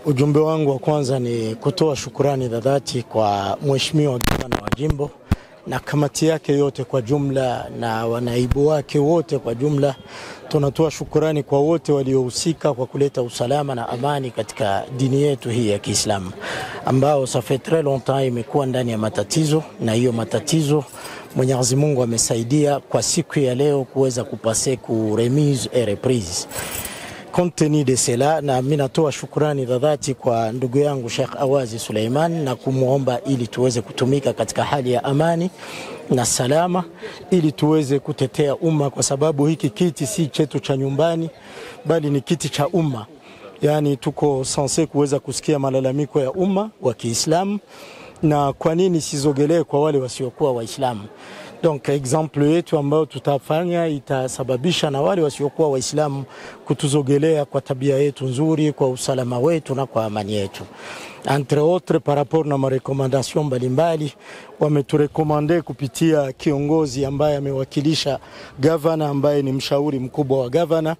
Ujumbe wangu wa kwanza ni kutoa shukrani za dhati kwa mheshimiwa gavana wa jimbo na kamati yake yote kwa jumla na wanaibu wake wote kwa jumla. Tunatoa shukrani kwa wote waliohusika kwa kuleta usalama na amani katika dini yetu hii ya Kiislamu, ambao ça fait très longtemps imekuwa ndani ya matatizo, na hiyo matatizo Mwenyezi Mungu amesaidia kwa siku ya leo kuweza kupase ku remise et reprise. Compte tenu de cela, na mimi natoa shukrani za dhati kwa ndugu yangu Sheikh Awazi Suleiman na kumuomba ili tuweze kutumika katika hali ya amani na salama, ili tuweze kutetea umma, kwa sababu hiki kiti si chetu cha nyumbani bali ni kiti cha umma. Yani tuko sanse kuweza kusikia malalamiko ya umma wa Kiislamu, na kwa nini sizogelee kwa wale wasiokuwa Waislamu. Donc exemple yetu ambao tutafanya itasababisha na wale wasiokuwa Waislamu kutuzogelea kwa tabia yetu nzuri, kwa usalama wetu na kwa amani yetu. Entre autres, par rapport na marekomandasyon mbalimbali, wameturekomande kupitia kiongozi ambaye amewakilisha gavana, ambaye ni mshauri mkubwa wa gavana.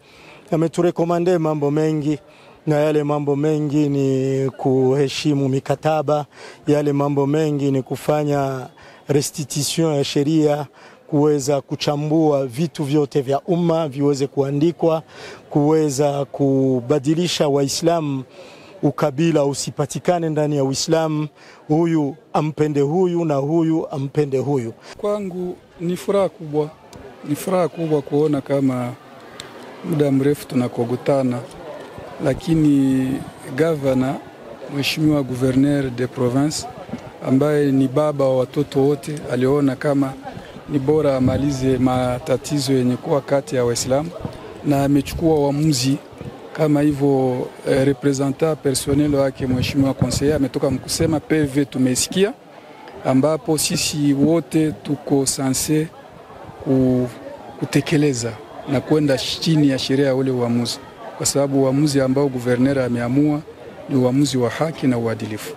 Ameturekomande mambo mengi, na yale mambo mengi ni kuheshimu mikataba, yale mambo mengi ni kufanya restitution ya sheria, kuweza kuchambua vitu vyote vya umma viweze kuandikwa, kuweza kubadilisha Waislamu ukabila usipatikane ndani ya Uislamu, huyu ampende huyu na huyu ampende huyu. Kwangu ni furaha kubwa kuona kama muda mrefu tunakogutana, lakini gavana, mheshimiwa gouverneur de province, ambaye ni baba wa watoto wote, aliona kama ni bora amalize matatizo yenye kuwa kati ya Waislamu, na amechukua uamuzi kama hivyo. Representant personnel wake mheshimiwa conseiller ametoka mkusema PV, tumesikia, ambapo sisi wote tuko sanse kutekeleza na kwenda chini ya sheria ule uamuzi, kwa sababu uamuzi ambao gouverneur ameamua ni uamuzi wa haki na uadilifu.